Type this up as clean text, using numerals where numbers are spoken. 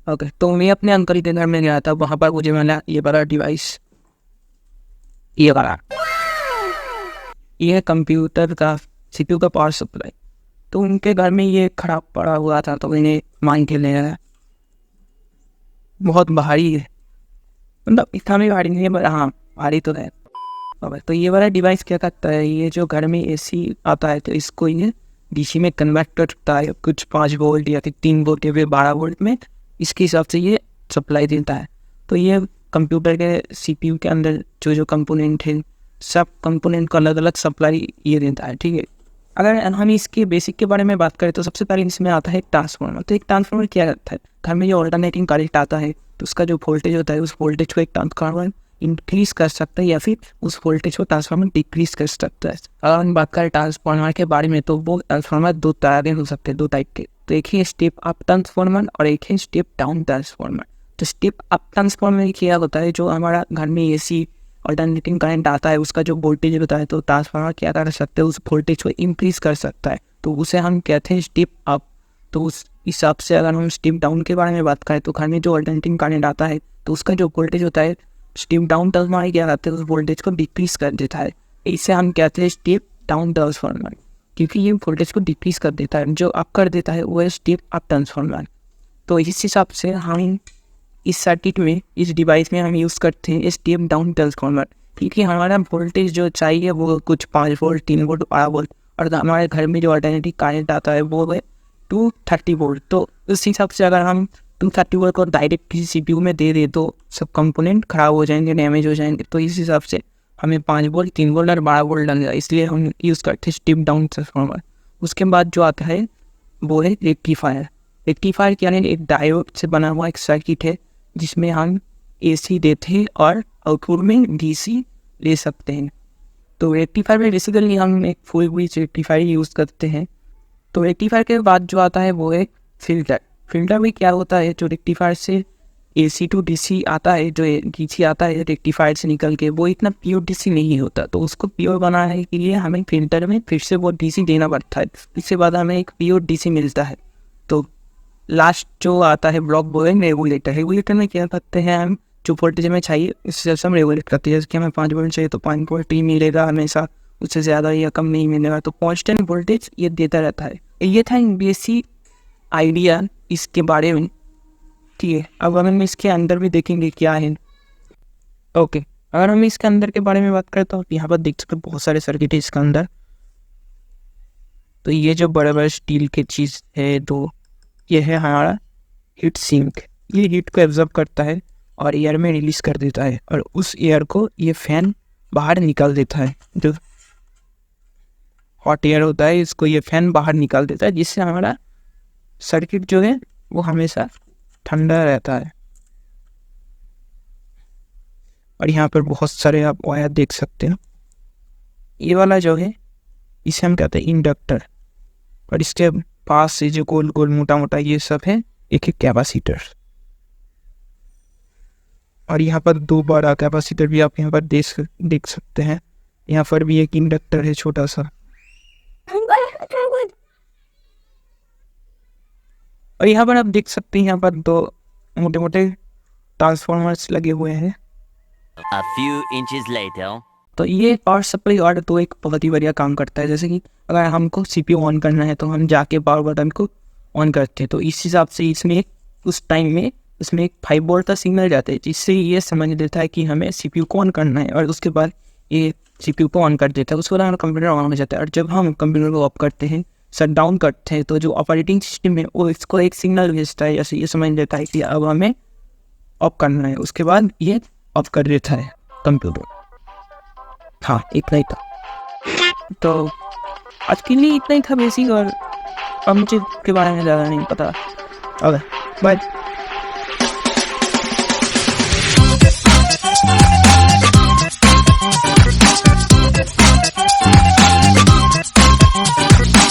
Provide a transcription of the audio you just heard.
Okay, तो मैं अपने अंकल के घर में गया था, वहाँ पर मुझे मिला ये बड़ा डिवाइस, ये वाला, ये है कंप्यूटर का सीपीयू का पावर सप्लाई। तो उनके घर में ये खराब पड़ा हुआ था, तो मैंने मांग के ले आया। बहुत भारी है, मतलब इतना भी भारी नहीं है, पर हाँ भारी तो है। तो ये वाला डिवाइस क्या करता है, ये जो घर में एसी आता है तो इसको ये डीसी में कन्वर्ट करता है, कुछ 5 वोल्ट या फिर 3 वोल्ट या फिर 12 वोल्ट में, इसके हिसाब से ये सप्लाई देता है। तो ये कंप्यूटर के सीपीयू के अंदर जो जो कंपोनेंट है, सब कंपोनेंट को अलग अलग सप्लाई ये देता है, ठीक है। अगर हम इसके बेसिक के बारे में बात करें तो सबसे पहले इसमें आता है एक ट्रांसफार्मर। तो एक ट्रांसफार्मर क्या करता है, घर में जो ऑल्टरनेटिंग करंट आता है तो उसका जो वोल्टेज होता है, उस वोल्टेज को एक ट्रांसफार्मर इंक्रीज कर सकता है या फिर उस वोल्टेज को ट्रांसफार्मर डिक्रीज कर सकता है। अगर हम बात करें ट्रांसफार्मर के बारे में तो वो ट्रांसफार्मर 2 तरह के हो सकते हैं, 2 टाइप के। तो एक है स्टेप अप ट्रांसफार्मर और एक है स्टेप डाउन ट्रांसफार्मर। तो स्टेप अप ट्रांसफार्मर क्या होता है, जो हमारा घर में एसी ऑल्टरनेटिंग करंट आता है उसका जो वोल्टेज होता है, तो ट्रांसफार्मर क्या कर सकते हैं, उस वोल्टेज को इंक्रीज कर सकता है, तो उसे हम कहते हैं स्टेप अप। तो उस हिसाब से अगर हम स्टेप डाउन के बारे में बात करें तो घर में जो ऑल्टरनेटिंग करंट आता है तो उसका जो वोल्टेज होता है, स्टेप डाउन ट्रांसफार्मर क्या करते हैं, उस वोल्टेज को डिक्रीज कर देता है। इसे हम कहते हैं स्टेप डाउन ट्रांसफार्मर, क्योंकि ये वोल्टेज को डिक्रीज कर देता है। जो अप कर देता है वो है स्टेप अप ट्रांसफार्मर। तो इस हिसाब से हम इस सर्किट में, इस डिवाइस में हम यूज़ करते हैं स्टेप डाउन ट्रांसफार्मर, क्योंकि हमारा वोल्टेज जो चाहिए वो कुछ 5 वोल्ट, 3 वोल्ट, 12 वोल्ट, और हमारे घर में जो अल्टरनेटिव करंट आता है वो है 230 वोल्ट। तो उस हिसाब से अगर हम 230 वोल्ट को डायरेक्ट किसी सीपीयू में दे दे तो सब कंपोनेंट खराब हो जाएंगे, डैमेज हो जाएंगे। तो इस हिसाब से हमें 5 वोल्ट, 3 वोल्ट और 12 वोल्ट लगेगा, इसलिए हम यूज़ करते हैं स्टेप डाउन ट्रांसफार्मर। उसके बाद जो आता है वो है रेक्टिफायर। रेक्टिफायर क्या है, एक डायोड से बना हुआ एक सर्किट है जिसमें हम एसी देते हैं और आउटपुट में डीसी ले सकते हैं। तो रेक्टिफायर में बेसिकली हम एक फुल ब्रिज रेक्टिफायर यूज़ करते हैं। तो रेक्टिफायर के बाद जो आता है वो है फिल्टर। फिल्टर में क्या होता है, जो रेक्टिफायर से एसी टू डीसी आता है, जो डीसी आता है रेक्टिफायर से निकल के, वो इतना प्योर डीसी नहीं होता। तो उसको प्योर बनाने के लिए हमें फिल्टर में फिर से वो डीसी देना पड़ता है, इसके बाद हमें एक प्योर डीसी मिलता है। तो लास्ट जो आता है ब्लॉक वो है रेगुलेटर। रेगुलेटर में क्या करते हैं, हम जो वोल्टेज हमें चाहिए इससे हम रेगुलेट करते हैं। जैसे कि हमें 5 वोल्ट चाहिए तो 5 वोल्ट ही मिलेगा हमेशा, उससे ज़्यादा या कम नहीं मिलेगा। तो कांस्टेंट वोल्टेज ये देता रहता है। ये था बेसिक आइडिया इसके बारे में, ठीक है। अब हम इसके अंदर भी देखेंगे क्या है। ओके, अगर हम इसके अंदर के बारे में बात करें तो यहाँ पर देख सकते बहुत सारे सर्किट है इसके अंदर। तो ये जो बड़े बड़े स्टील के चीज़ है, तो ये है हमारा हीट सिंक। ये हीट को एब्जॉर्ब करता है और एयर में रिलीज कर देता है, और उस एयर को ये फैन बाहर निकाल देता है। जो हॉट एयर होता है इसको ये फैन बाहर निकाल देता है, जिससे हमारा सर्किट जो है वो हमेशा ठंडा रहता है। और यहाँ पर बहुत सारे आप वायर देख सकते हो। ये वाला जो है इसे हम कहते हैं इंडक्टर, और इसके पास से जो गोल गोल मोटा मोटा ये सब है एक कैपेसिटर। और यहाँ पर 2 बड़ा कैपेसिटर भी आप यहाँ पर देख सकते हैं। यहाँ पर भी एक इंडक्टर है छोटा सा। और यहाँ पर आप देख सकते हैं यहाँ पर 2 मोटे मोटे ट्रांसफॉर्मर्स लगे हुए हैं। A few inches later. तो ये पावर सप्लाई और तो एक बहुत ही बढ़िया काम करता है। जैसे कि अगर हमको सीपीयू ऑन करना है तो हम जाके पावर बटन को ऑन करते हैं, तो इस हिसाब से इसमें उस टाइम में इसमें एक 5 वोल्ट का सिग्नल जाता है, जिससे ये समझ देता है कि हमें सीपीयू को ऑन करना है, और उसके बाद ये सीपीयू को ऑन कर देता है। उसके बाद हमारा कंप्यूटर ऑन हो जाता है। और जब हम कंप्यूटर को ऑफ करते हैं, शट डाउन करते हैं, तो जो ऑपरेटिंग सिस्टम है वो इसको एक सिग्नल भेजता है, जैसे ये समझ लेता है कि अब हमें ऑफ करना है। उसके बाद ये ऑफ कर देता है कंप्यूटर। हाँ, इतना ही था। तो आज के लिए इतना ही था बेसिक, और अब मुझे के बारे में ज़्यादा नहीं पता। Okay, bye.